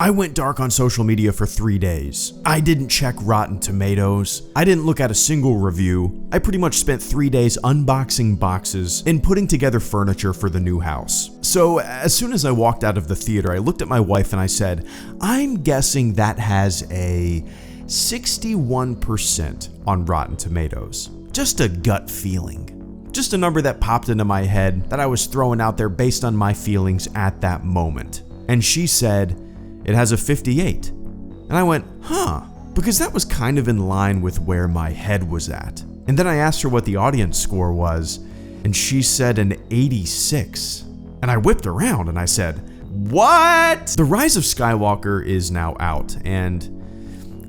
I went dark on social media for 3 days. I didn't check Rotten Tomatoes. I didn't look at a single review. I pretty much spent 3 days unboxing boxes and putting together furniture for the new house. So as soon as I walked out of the theater, I looked at my wife and I said, I'm guessing that has a 61% on Rotten Tomatoes. Just a gut feeling. Just a number that popped into my head that I was throwing out there based on my feelings at that moment. And she said, it has a 58. And I went, huh, because that was kind of in line with where my head was at. And then I asked her what the audience score was, and she said an 86. And I whipped around and I said, what? The Rise of Skywalker is now out, and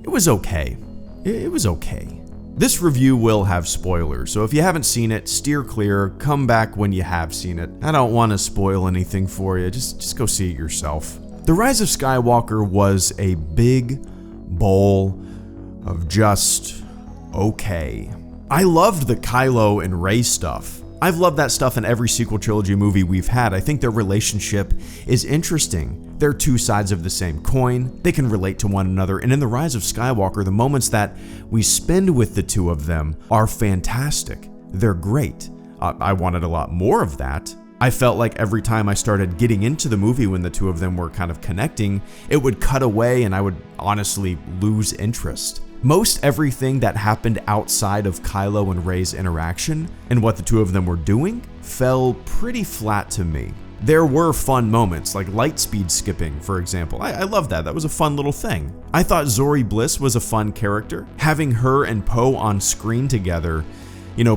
it was okay. It was okay. This review will have spoilers, so if you haven't seen it, steer clear, come back when you have seen it. I don't want to spoil anything for you, just go see it yourself. The Rise of Skywalker was a big bowl of just okay. I loved the Kylo and Rey stuff. I've loved that stuff in every sequel trilogy movie we've had. I think their relationship is interesting. They're two sides of the same coin. They can relate to one another. And in The Rise of Skywalker, the moments that we spend with the two of them are fantastic. They're great. I wanted a lot more of that. I felt like every time I started getting into the movie when the two of them were kind of connecting, it would cut away and I would honestly lose interest. Most everything that happened outside of Kylo and Rey's interaction and what the two of them were doing fell pretty flat to me. There were fun moments, like light speed skipping, for example. I love that. That was a fun little thing. I thought Zori Bliss was a fun character. Having her and Poe on screen together,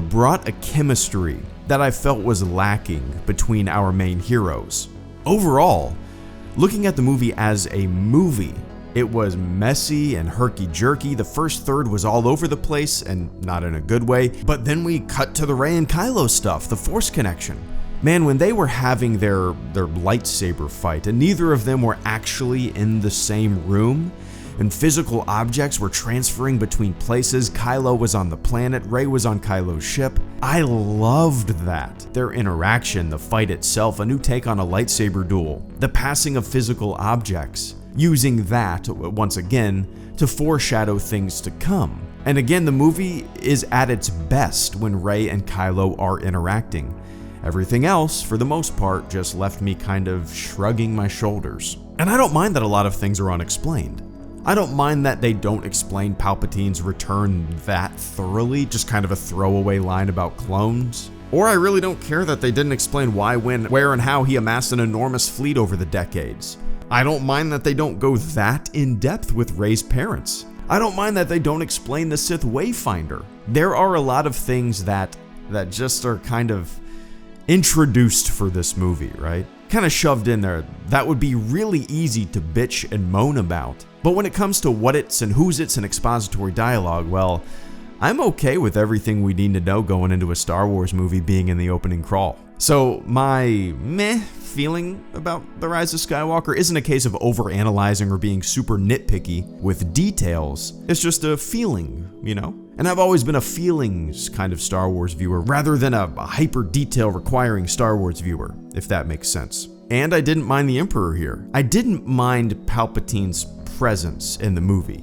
brought a chemistry that I felt was lacking between our main heroes. Overall, looking at the movie as a movie, it was messy and herky-jerky. The first third was all over the place, and not in a good way, but then we cut to the Rey and Kylo stuff, the Force connection. Man, when they were having their lightsaber fight, and neither of them were actually in the same room, and physical objects were transferring between places. Kylo was on the planet, Rey was on Kylo's ship. I loved that. Their interaction, the fight itself, a new take on a lightsaber duel, the passing of physical objects, using that, once again, to foreshadow things to come. And again, the movie is at its best when Rey and Kylo are interacting. Everything else, for the most part, just left me kind of shrugging my shoulders. And I don't mind that a lot of things are unexplained. I don't mind that they don't explain Palpatine's return that thoroughly, just kind of a throwaway line about clones. Or I really don't care that they didn't explain why, when, where, and how he amassed an enormous fleet over the decades. I don't mind that they don't go that in depth with Rey's parents. I don't mind that they don't explain the Sith Wayfinder. There are a lot of things that just are kind of introduced for this movie, right? Kind of shoved in there. That would be really easy to bitch and moan about. But when it comes to what it's and who's it's and expository dialogue, well, I'm okay with everything we need to know going into a Star Wars movie being in the opening crawl. So my meh feeling about The Rise of Skywalker isn't a case of overanalyzing or being super nitpicky with details. It's just a feeling, And I've always been a feelings kind of Star Wars viewer rather than a hyper detail requiring Star Wars viewer, if that makes sense. And I didn't mind the Emperor here. I didn't mind Palpatine's presence in the movie.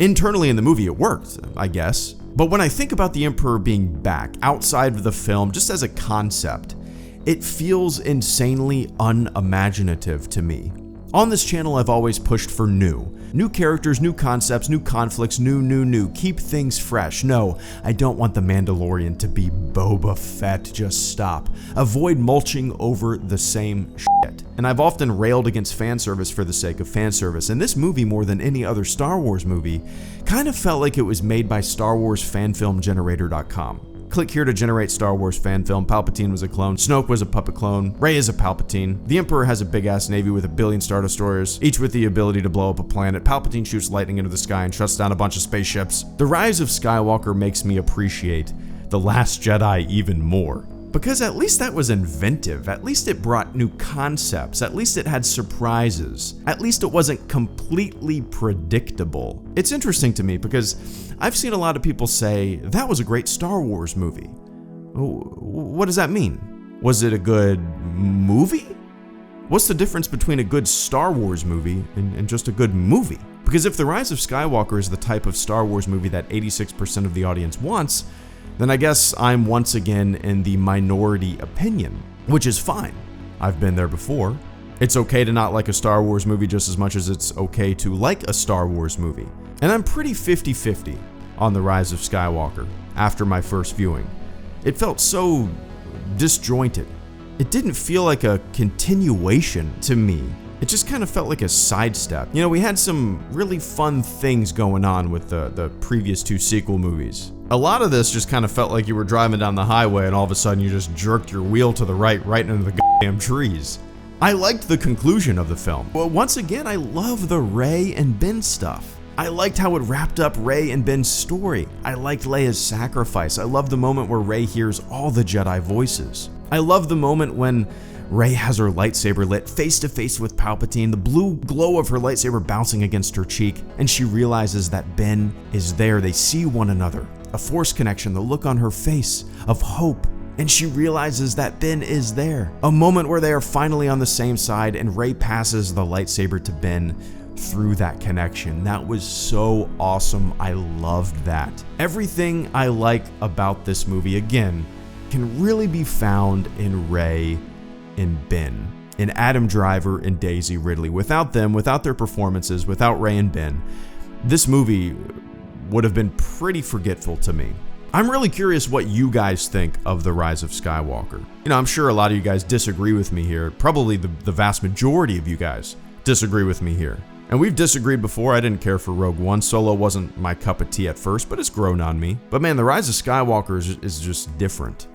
Internally in the movie it worked, I guess. But when I think about the Emperor being back outside of the film, just as a concept, it feels insanely unimaginative to me. On this channel, I've always pushed for new characters, new concepts, new conflicts, new. Keep things fresh. No, I don't want the Mandalorian to be Boba Fett. Just stop. Avoid mulching over the same shit. And I've often railed against fan service for the sake of fan service, and this movie, more than any other Star Wars movie, kind of felt like it was made by StarWarsFanFilmGenerator.com. Click here to generate Star Wars fan film. Palpatine was a clone. Snoke was a puppet clone. Rey is a Palpatine. The Emperor has a big-ass navy with 1 billion Star Destroyers, each with the ability to blow up a planet. Palpatine shoots lightning into the sky and shuts down a bunch of spaceships. The Rise of Skywalker makes me appreciate The Last Jedi even more. Because at least that was inventive, at least it brought new concepts, at least it had surprises, at least it wasn't completely predictable. It's interesting to me because I've seen a lot of people say, that was a great Star Wars movie. What does that mean? Was it a good movie? What's the difference between a good Star Wars movie and just a good movie? Because if The Rise of Skywalker is the type of Star Wars movie that 86% of the audience wants, then I guess I'm once again in the minority opinion, which is fine. I've been there before. It's okay to not like a Star Wars movie just as much as it's okay to like a Star Wars movie. And I'm pretty 50-50 on The Rise of Skywalker after my first viewing. It felt so disjointed. It didn't feel like a continuation to me. It just kind of felt like a sidestep. You know, we had some really fun things going on with the previous two sequel movies. A lot of this just kind of felt like you were driving down the highway and all of a sudden you just jerked your wheel to the right into the goddamn trees. I liked the conclusion of the film. But once again, I love the Rey and Ben stuff. I liked how it wrapped up Rey and Ben's story. I liked Leia'S sacrifice. I loved the moment where Rey hears all the Jedi voices. I love the moment when Rey has her lightsaber lit face to face with Palpatine, the blue glow of her lightsaber bouncing against her cheek, and she realizes that Ben is there. They see one another, a force connection, the look on her face of hope, and she realizes that Ben is there. A moment where they are finally on the same side, and Rey passes the lightsaber to Ben through that connection. That was so awesome. I loved that. Everything I like about this movie, again, can really be found in Rey and Ben, in Adam Driver and Daisy Ridley. Without them, without their performances, without Rey and Ben, this movie would have been pretty forgetful to me. I'm really curious what you guys think of The Rise of Skywalker. You know, I'm sure a lot of you guys disagree with me here. Probably the vast majority of you guys disagree with me here. And we've disagreed before. I didn't care for Rogue One. Solo wasn't my cup of tea at first, but it's grown on me. But man, The Rise of Skywalker is just different.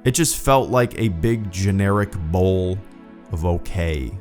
It just felt like a big generic bowl of okay.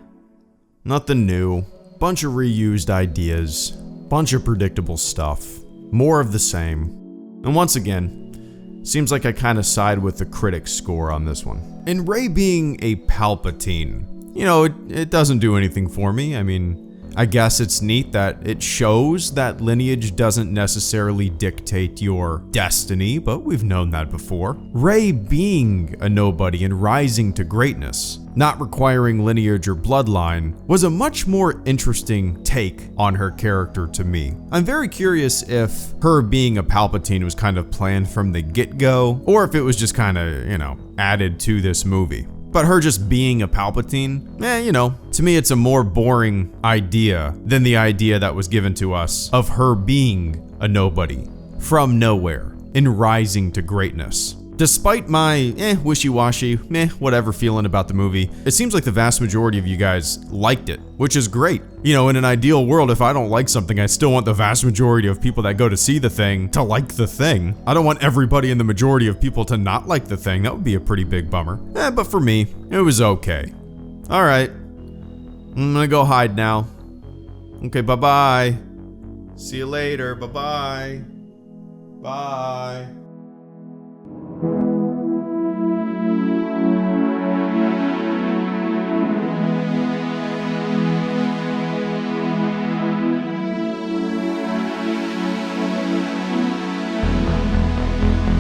Nothing new. Bunch of reused ideas. Bunch of predictable stuff. More of the same. And once again, seems like I kind of side with the critics' score on this one. And Rey being a Palpatine, you know, it doesn't do anything for me. I mean, I guess it's neat that it shows that lineage doesn't necessarily dictate your destiny, but we've known that before. Rey being a nobody and rising to greatness, not requiring lineage or bloodline, was a much more interesting take on her character to me. I'm very curious if her being a Palpatine was kind of planned from the get-go, or if it was just kind of, you know, added to this movie. But her just being a Palpatine, you know, to me it's a more boring idea than the idea that was given to us of her being a nobody from nowhere and rising to greatness. Despite my wishy-washy, whatever feeling about the movie, it seems like the vast majority of you guys liked it, which is great. You know, in an ideal world, if I don't like something, I still want the vast majority of people that go to see the thing to like the thing. I don't want everybody in the majority of people to not like the thing. That would be a pretty big bummer. But for me, it was okay. All right, I'm gonna go hide now. Okay, bye-bye. See you later, bye-bye. Bye.